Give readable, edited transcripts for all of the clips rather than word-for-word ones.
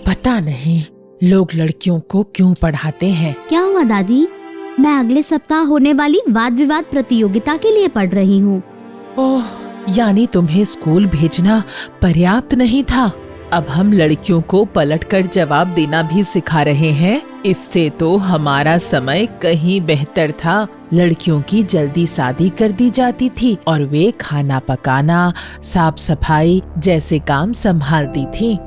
पता नहीं लोग लड़कियों को क्यों पढ़ाते हैं। क्या हुआ दादी? मैं अगले सप्ताह होने वाली वाद विवाद प्रतियोगिता के लिए पढ़ रही हूँ। ओह, यानी तुम्हें स्कूल भेजना पर्याप्त नहीं था। अब हम लड़कियों को पलटकर जवाब देना भी सिखा रहे हैं। इससे तो हमारा समय कहीं बेहतर था। लड़कियों की जल्दी शादी कर दी जाती थी और वे खाना पकाना, साफ सफाई जैसे काम संभालती थी।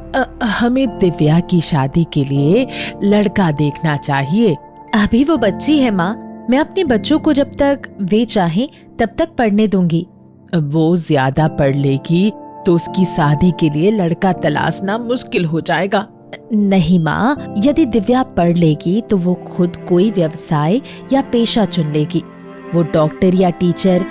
हमें दिव्या की शादी के लिए लड़का देखना चाहिए। अभी वो बच्ची है माँ, मैं अपने बच्चों को जब तक वे चाहें तब तक पढ़ने दूंगी। वो ज्यादा पढ़ लेगी तो उसकी शादी के लिए लड़का तलाशना मुश्किल हो जाएगा। नहीं माँ, यदि दिव्या पढ़ लेगी तो वो खुद कोई व्यवसाय या पेशा चुन लेगी। वो डॉक्टर या टीचर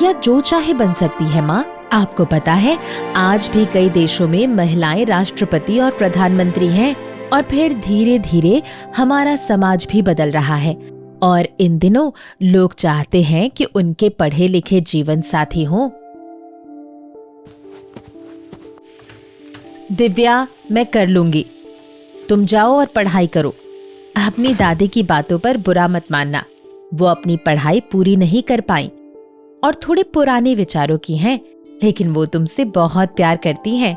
या जो चाहे बन सकती है माँ। आपको पता है, आज भी कई देशों में महिलाएं राष्ट्रपति और प्रधानमंत्री हैं। और फिर धीरे धीरे हमारा समाज भी बदल रहा है और इन दिनों लोग चाहते हैं कि उनके पढ़े लिखे जीवन साथी हों। दिव्या, मैं कर लूंगी, तुम जाओ और पढ़ाई करो। अपनी दादी की बातों पर बुरा मत मानना, वो अपनी पढ़ाई पूरी नहीं कर पाई और थोड़े पुराने विचारों की हैं, लेकिन वो तुमसे बहुत प्यार करती हैं।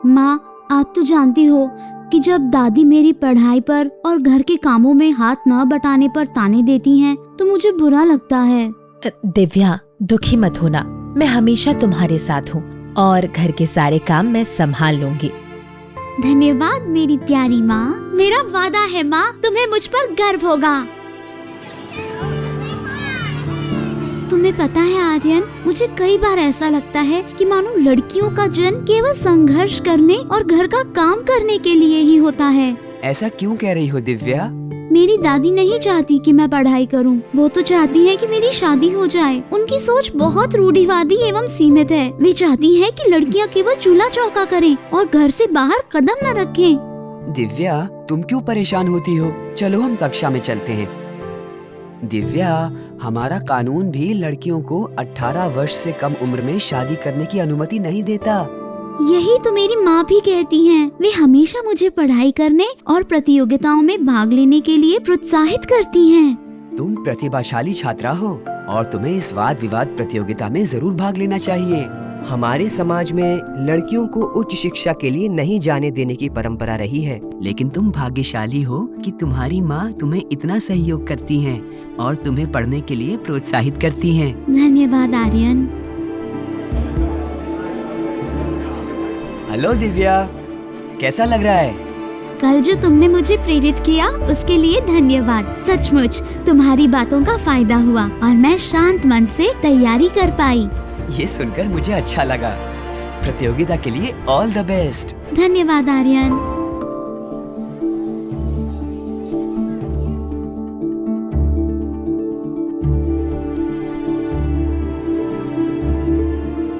माँ, आप तो जानती हो कि जब दादी मेरी पढ़ाई पर और घर के कामों में हाथ न बटाने पर ताने देती हैं, तो मुझे बुरा लगता है। दिव्या, दुखी मत होना, मैं हमेशा तुम्हारे साथ हूँ और घर के सारे काम मैं संभाल लूंगी। धन्यवाद मेरी प्यारी माँ। मेरा वादा है माँ, तुम्हें मुझ पर गर्व होगा। तुम्हें पता है आर्यन, मुझे कई बार ऐसा लगता है कि मानो लड़कियों का जन्म केवल संघर्ष करने और घर का काम करने के लिए ही होता है। ऐसा क्यों कह रही हो दिव्या? मेरी दादी नहीं चाहती कि मैं पढ़ाई करूं। वो तो चाहती है कि मेरी शादी हो जाए। उनकी सोच बहुत रूढ़िवादी एवं सीमित है। वे चाहती है कि लड़कियां केवल चूल्हा चौका करें और घर से बाहर कदम न रखें। दिव्या, तुम क्यों परेशान होती हो? चलो हम कक्षा में चलते हैं। दिव्या, हमारा कानून भी लड़कियों को 18 वर्ष से कम उम्र में शादी करने की अनुमति नहीं देता। यही तो मेरी माँ भी कहती हैं। वे हमेशा मुझे पढ़ाई करने और प्रतियोगिताओं में भाग लेने के लिए प्रोत्साहित करती हैं। तुम प्रतिभाशाली छात्रा हो और तुम्हें इस वाद विवाद प्रतियोगिता में जरूर भाग लेना चाहिए। हमारे समाज में लड़कियों को उच्च शिक्षा के लिए नहीं जाने देने की परंपरा रही है, लेकिन तुम भाग्यशाली हो कि तुम्हारी माँ तुम्हें इतना सहयोग करती हैं और तुम्हें पढ़ने के लिए प्रोत्साहित करती हैं। धन्यवाद आर्यन। हेलो दिव्या, कैसा लग रहा है? कल जो तुमने मुझे प्रेरित किया उसके लिए धन्यवाद। सचमुच तुम्हारी बातों का फायदा हुआ और मैं शांत मन से तैयारी कर पाई। ये सुनकर मुझे अच्छा लगा। प्रतियोगिता के लिए ऑल द बेस्ट। धन्यवाद आर्यन।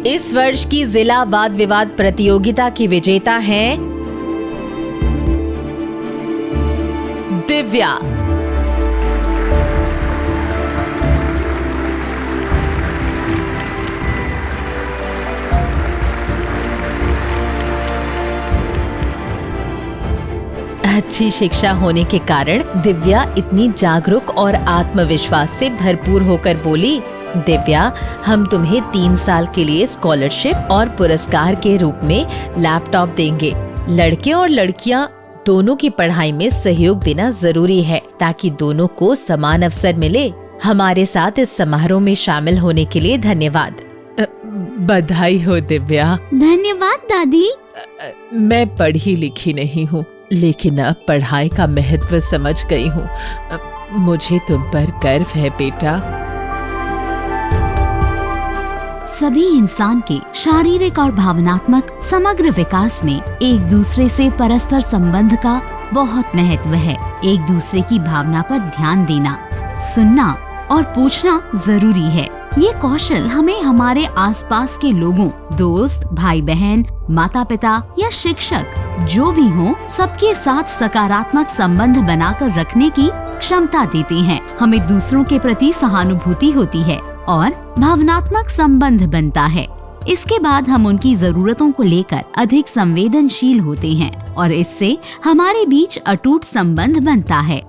इस वर्ष की जिला वाद विवाद प्रतियोगिता की विजेता हैं दिव्या। अच्छी शिक्षा होने के कारण दिव्या इतनी जागरूक और आत्मविश्वास से भरपूर होकर बोली, दिव्या, हम तुम्हें 3 साल के लिए स्कॉलरशिप और पुरस्कार के रूप में लैपटॉप देंगे। लड़के और लड़कियां दोनों की पढ़ाई में सहयोग देना जरूरी है ताकि दोनों को समान अवसर मिले। हमारे साथ इस समारोह में शामिल होने के लिए धन्यवाद। बधाई हो दिव्या। धन्यवाद दादी। मैं पढ़ी लिखी नहीं हूँ, लेकिन अब पढ़ाई का महत्व समझ गई हूँ। मुझे तुम पर गर्व है बेटा। सभी इंसान के शारीरिक और भावनात्मक समग्र विकास में एक दूसरे से परस्पर संबंध का बहुत महत्व है। एक दूसरे की भावना पर ध्यान देना, सुनना और पूछना जरूरी है। ये कौशल हमें हमारे आसपास के लोगों, दोस्त, भाई बहन, माता पिता या शिक्षक जो भी हों, सबके साथ सकारात्मक संबंध बनाकर रखने की क्षमता देते हैं। हमें दूसरों के प्रति सहानुभूति होती है और भावनात्मक संबंध बनता है। इसके बाद हम उनकी जरूरतों को लेकर अधिक संवेदनशील होते हैं और इससे हमारे बीच अटूट संबंध बनता है।